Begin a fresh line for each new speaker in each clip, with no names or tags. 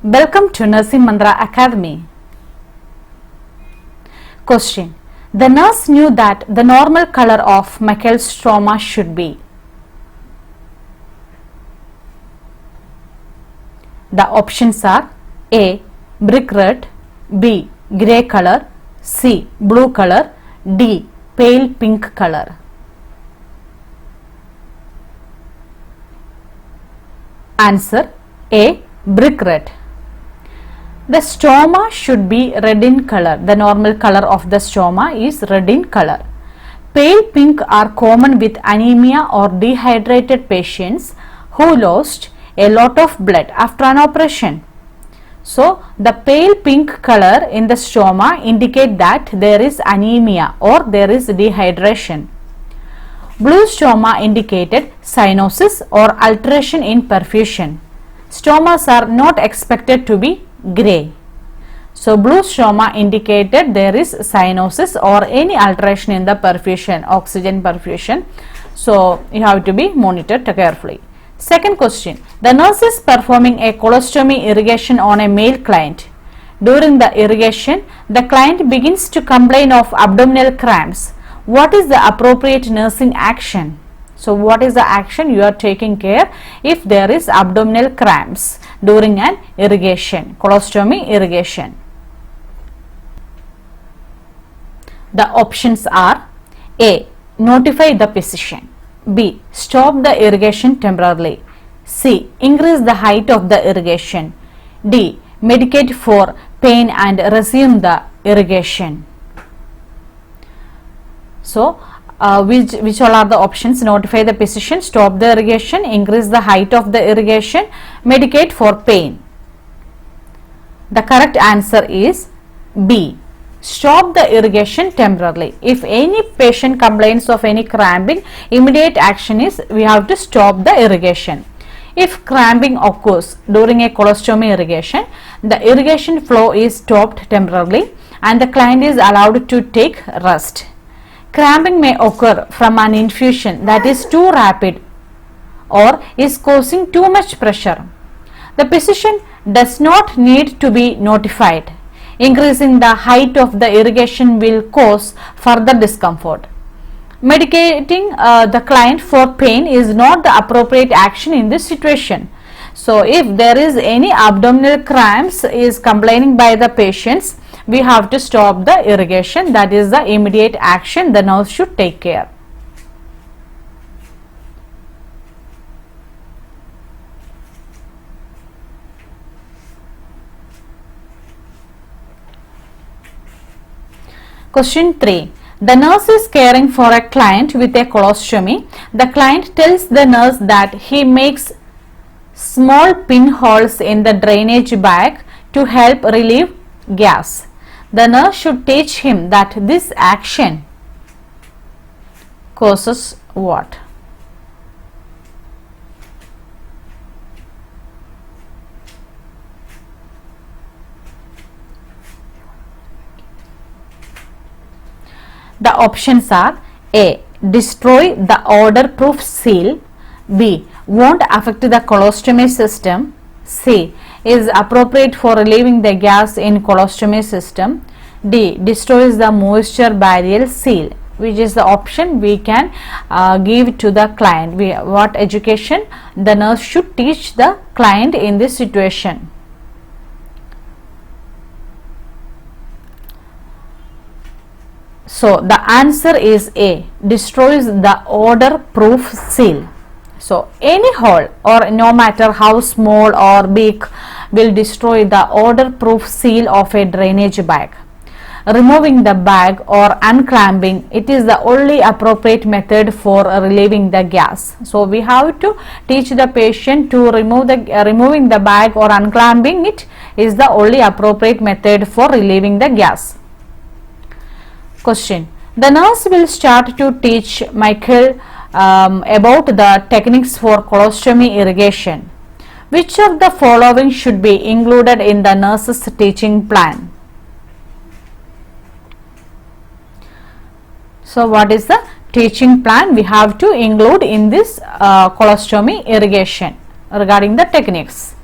Welcome to Nursing Mantra Academy. Question. The nurse knew that the normal color of Michael's stoma should be. The options are A. Brick red, B. Grey color, C. Blue color, D. Pale pink color. Answer A. Brick red. The stoma should be red in color. The normal color of the stoma is red in color. Pale pink are common with anemia or dehydrated patients who lost a lot of blood after an operation. So, the pale pink color in the stoma indicate that there is anemia or there is dehydration. Blue stoma indicated cyanosis or alteration in perfusion. Stomas are not expected to be grey. So, blue stoma indicated there is cyanosis or any alteration in the perfusion, oxygen perfusion. So, you have to be monitored carefully. Second question. The nurse is performing a colostomy irrigation on a male client. During the irrigation, the client begins to complain of abdominal cramps. What is the appropriate nursing action? So, what is the action you are taking care if there is abdominal cramps during an irrigation, colostomy irrigation? The options are A. Notify the physician, B. Stop the irrigation temporarily, C. Increase the height of the irrigation, D. Medicate for pain and resume the irrigation. So, which all are the options? Notify the physician, stop the irrigation, increase the height of the irrigation, medicate for pain. The correct answer is B. Stop the irrigation temporarily. If any patient complains of any cramping, immediate action is we have to stop the irrigation. If cramping occurs during a colostomy irrigation, the irrigation flow is stopped temporarily and the client is allowed to take rest. Cramping may occur from an infusion that is too rapid or is causing too much pressure. The physician does not need to be notified. Increasing the height of the irrigation will cause further discomfort. Medicating the client for pain is not the appropriate action in this situation. So, if there is any abdominal cramps is complaining by the patients, we have to stop the irrigation. That is the immediate action the nurse should take care. Question 3. The nurse is caring for a client with a colostomy. The client tells the nurse that he makes small pinholes in the drainage bag to help relieve gas. The nurse should teach him that this action causes what? The options are A. Destroy the odor-proof seal, B. Won't affect the colostomy system, C. Is appropriate for relieving the gas in colostomy system, D. Destroys the moisture barrier seal. Which is the option we can give to the client? What education the nurse should teach the client in this situation? So, the answer is A. Destroys the odor-proof seal. So, any hole or no matter how small or big will destroy the odor-proof seal of a drainage bag. Removing the bag or unclamping, it is the only appropriate method for relieving the gas. So, we have to teach the patient to removing the bag or unclamping it is the only appropriate method for relieving the gas. Question. The nurse will start to teach Michael about the techniques for colostomy irrigation. Which of the following should be included in the nurse's teaching plan? So, what is the teaching plan we have to include in this colostomy irrigation regarding the techniques?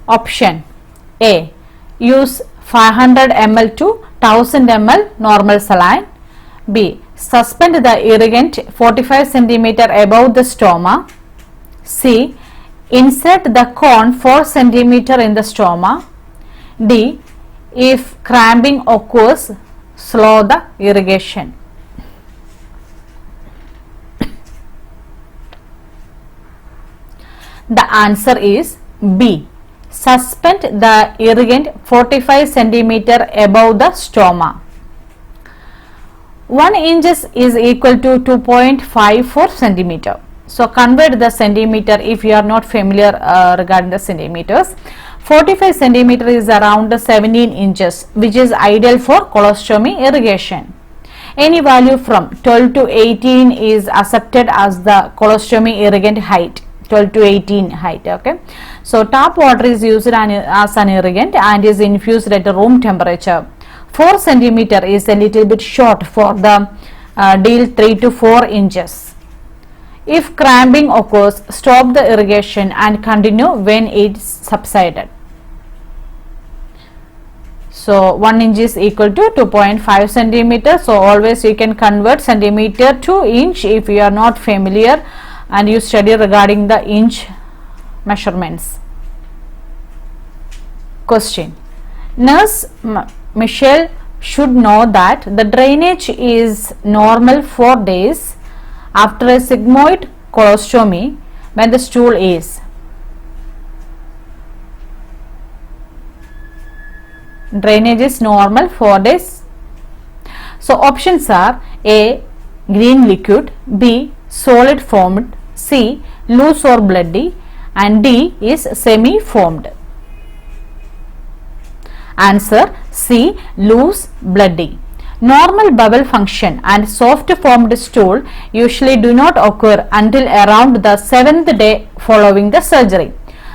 Option A. Use 500 ml to 1000 ml normal saline. B. Suspend the irrigant 45 cm above the stoma. C. Insert the cone 4 cm in the stoma. D. If cramping occurs, slow the irrigation. The answer is B. Suspend the irrigant 45 cm above the stoma. 1 inch is equal to 2.54 centimeter. So convert the centimeter if you are not familiar regarding the centimeters. 45 centimeter is around 17 inches, which is ideal for colostomy irrigation. Any value from 12 to 18 is accepted as the colostomy irrigant height. 12 to 18 height. Okay, so tap water is used as an irrigant and is infused at room temperature. 4 centimeter is a little bit short for the deal 3 to 4 inches. If cramping occurs, stop the irrigation and continue when it subsided. So 1 inch is equal to 2.5 centimeter. So always you can convert centimeter to inch if you are not familiar and you study regarding the inch measurements. Question. Nurse Michelle should know that the drainage is normal for days after a sigmoid colostomy when the stool is. Drainage is normal for days. So options are A. Green liquid, B. Solid formed, C. Loose or bloody, and D is semi-formed. Answer C. Loose, bloody. Normal bowel function and soft formed stool usually do not occur until around the 7th day following the surgery.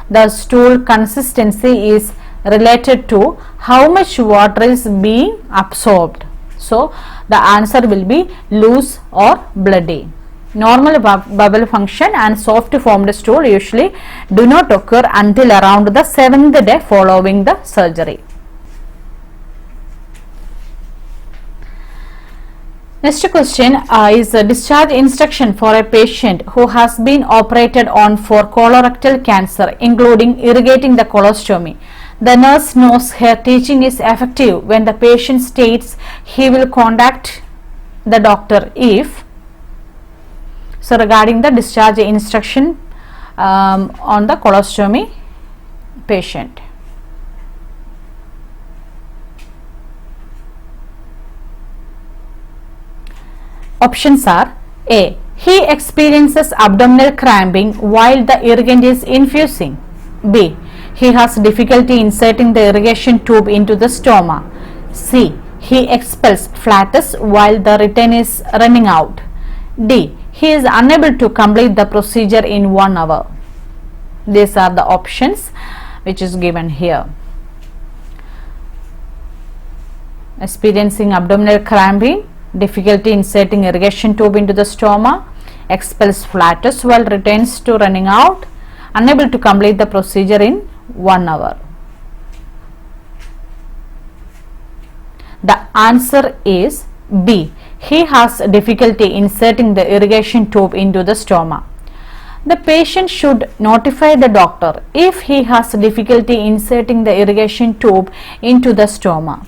The stool consistency is related to how much water is being absorbed. So the answer will be loose or bloody. Normal bowel function and soft formed stool usually do not occur until around the 7th day following the surgery. Next question is a discharge instruction for a patient who has been operated on for colorectal cancer, including irrigating the colostomy. The nurse knows her teaching is effective when the patient states he will contact the doctor if. So regarding the discharge instruction on the colostomy patient. Options are A. He experiences abdominal cramping while the irrigant is infusing. B. He has difficulty inserting the irrigation tube into the stoma. C. He expels flatus while the return is running out. D. He is unable to complete the procedure in 1 hour. These are the options which is given here. Experiencing abdominal cramping, difficulty inserting irrigation tube into the stoma, expels flatus while returns to running out, unable to complete the procedure in 1 hour. The answer is B. He has difficulty inserting the irrigation tube into the stoma. The patient should notify the doctor if he has difficulty inserting the irrigation tube into the stoma.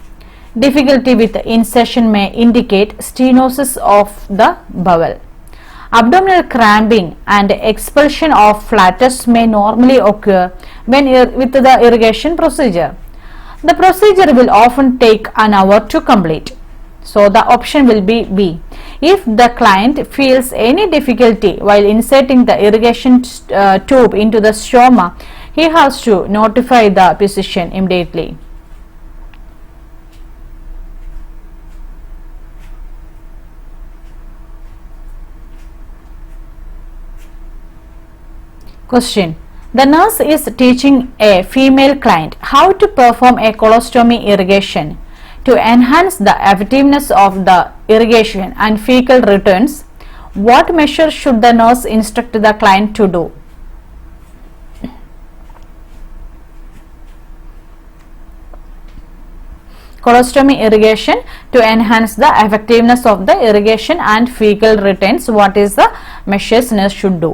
Difficulty with insertion may indicate stenosis of the bowel. Abdominal cramping and expulsion of flatus may normally occur when with the irrigation procedure. The procedure will often take an hour to complete. So the option will be B. If the client feels any difficulty while inserting the irrigation tube into the stoma, he has to notify the physician immediately. Question. The nurse is teaching a female client how to perform a colostomy irrigation. To enhance the effectiveness of the irrigation and fecal returns, what measure should the nurse instruct the client to do? colostomy irrigation to enhance the effectiveness of the irrigation and fecal returns. What is the measures nurse should do?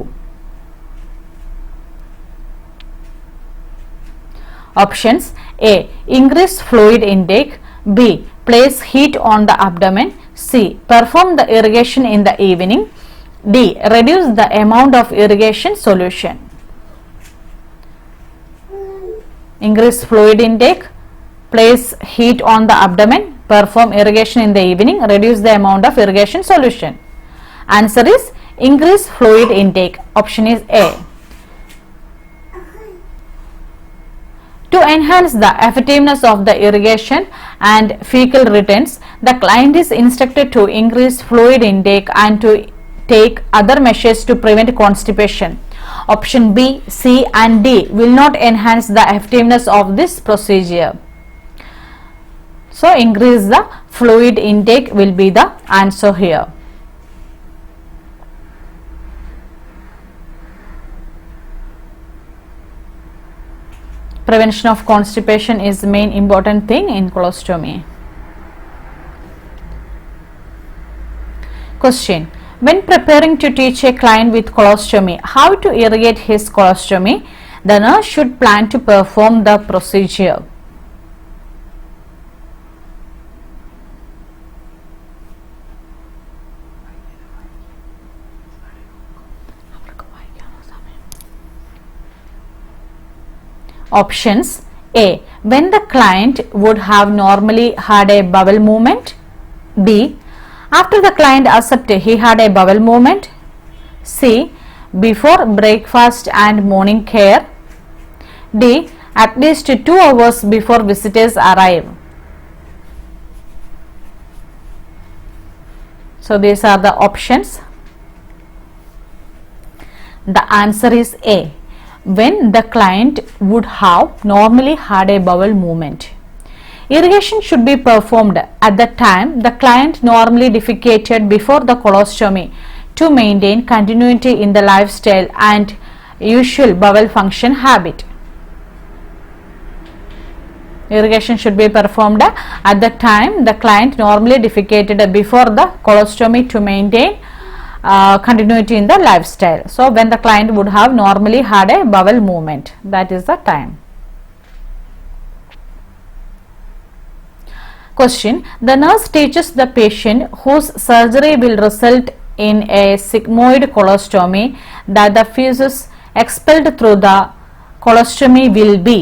Options: A. Increase fluid intake. B. Place heat on the abdomen. C. Perform the irrigation in the evening. D. Reduce the amount of irrigation solution. Increase fluid intake, place heat on the abdomen, perform irrigation in the evening, reduce the amount of irrigation solution. Answer is increase fluid intake. Option is A. To enhance the effectiveness of the irrigation and fecal returns, the client is instructed to increase fluid intake and to take other measures to prevent constipation. Option B, C and D will not enhance the effectiveness of this procedure. So, increase the fluid intake will be the answer here. Prevention of constipation is the main important thing in colostomy. Question: when preparing to teach a client with colostomy how to irrigate his colostomy, the nurse should plan to perform the procedure. Options: A. When the client would have normally had a bowel movement. B. After the client accepted he had a bowel movement. C. Before breakfast and morning care. D. At least 2 hours before visitors arrive. So, these are the options. The answer is A. When the client would have normally had a bowel movement. Irrigation should be performed at the time the client normally defecated before the colostomy to maintain continuity in the lifestyle and usual bowel function habit. Irrigation should be performed at the time the client normally defecated before the colostomy to maintain continuity in the lifestyle. So, when the client would have normally had a bowel movement, that is the time. Question: the nurse teaches the patient whose surgery will result in a sigmoid colostomy that the feces expelled through the colostomy will be.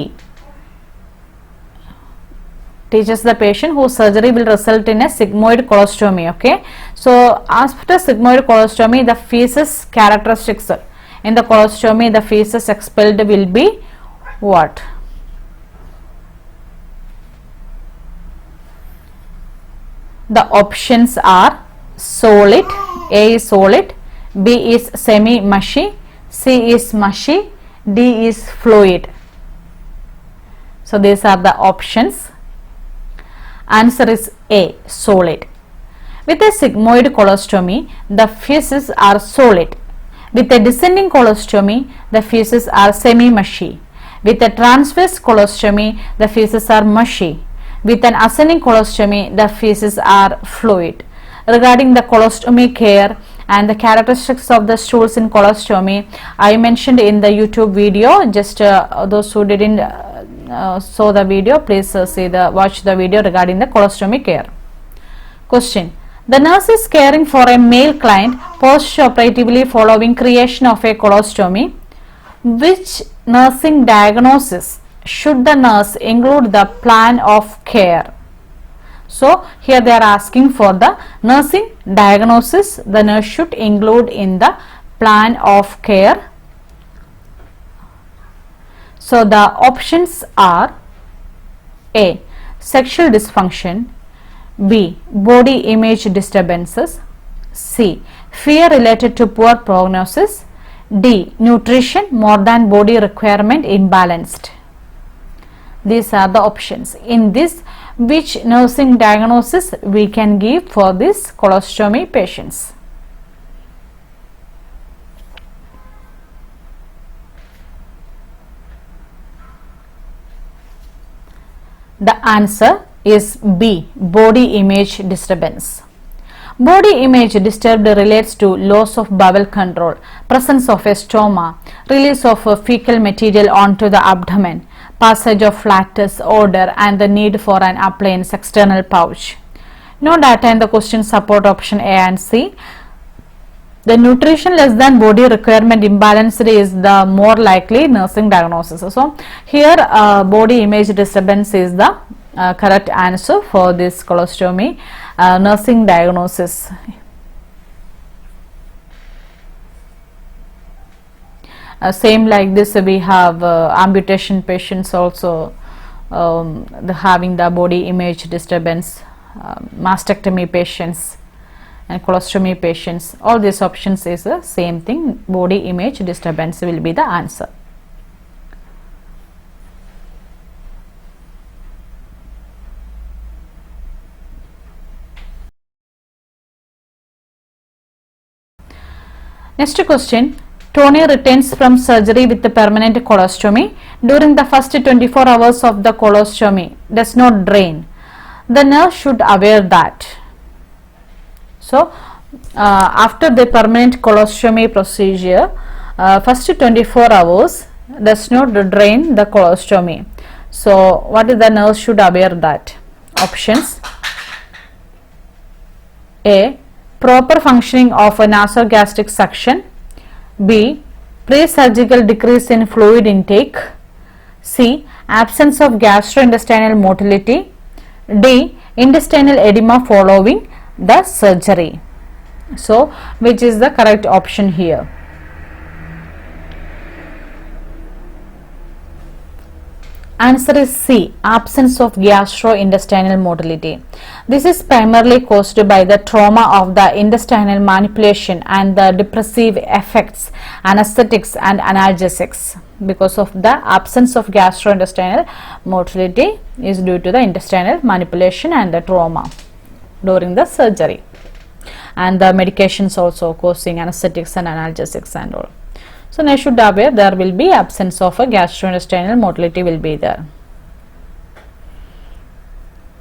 Teaches the patient whose surgery will result in a sigmoid colostomy. Okay, so after sigmoid colostomy, the feces characteristics in the colostomy, the feces expelled will be what? The options are solid. A is solid, B is semi mushy, C is mushy, D is fluid. So, these are the options. Answer is A, solid. With a sigmoid colostomy, the feces are solid. With a descending colostomy, the feces are semi-mushy. With a transverse colostomy, the feces are mushy. With an ascending colostomy, the feces are fluid. Regarding the colostomy care and the characteristics of the stools in colostomy, I mentioned in the YouTube video. Just those who didn't saw the video, please watch the video regarding the colostomy care. Question: the nurse is caring for a male client post-operatively following creation of a colostomy. Which nursing diagnosis should the nurse include the plan of care? So, here they are asking for the nursing diagnosis the nurse should include in the plan of care. So, the options are A. Sexual dysfunction, B. Body image disturbances, C. Fear related to poor prognosis, D. Nutrition more than body requirement imbalanced. These are the options. In this, which nursing diagnosis we can give for this colostomy patients? The answer is B. Body image disturbance. Body image disturbed relates to loss of bowel control, presence of a stoma, release of fecal material onto the abdomen, passage of flatus, odor, and the need for an appliance external pouch. No data in the question support option A and C. The nutrition less than body requirement imbalanced is the more likely nursing diagnosis. So here body image disturbance is the correct answer for this colostomy nursing diagnosis. Same like this, we have amputation patients also having the body image disturbance, mastectomy patients and colostomy patients. All these options is the same thing. Body image disturbance will be the answer. Next question. Tony returns from surgery with the permanent colostomy. During the first 24 hours of the colostomy does not drain. The nurse should aware that. So after the permanent colostomy procedure, first 24 hours does not drain the colostomy. So what is the nurse should aware that? Options: A. Proper functioning of a nasogastric suction. B. Pre-surgical decrease in fluid intake. C. Absence of gastrointestinal motility. D. Intestinal edema following the surgery. So which is the correct option here? Answer is C. Absence of gastrointestinal motility. This is primarily caused by the trauma of the intestinal manipulation and the depressive effects, anesthetics and analgesics. Because of the absence of gastrointestinal motility is due to the intestinal manipulation and the trauma during the surgery, and the medications also causing anesthetics and analgesics and all. So they should aware there will be absence of a gastrointestinal motility will be there.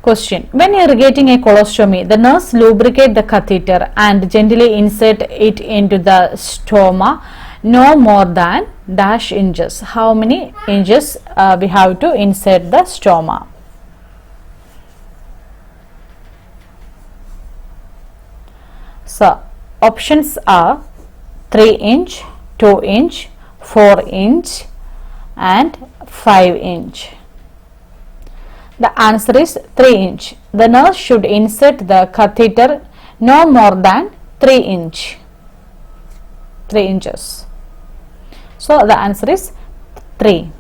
Question: when irrigating a colostomy, the nurse lubricate the catheter and gently insert it into the stoma no more than dash inches. How many inches we have to insert the stoma? So options are 3 inch, 2 inch, 4 inch and 5 inch. The answer is 3 inch. The nurse should insert the catheter no more than 3 inches. So the answer is 3.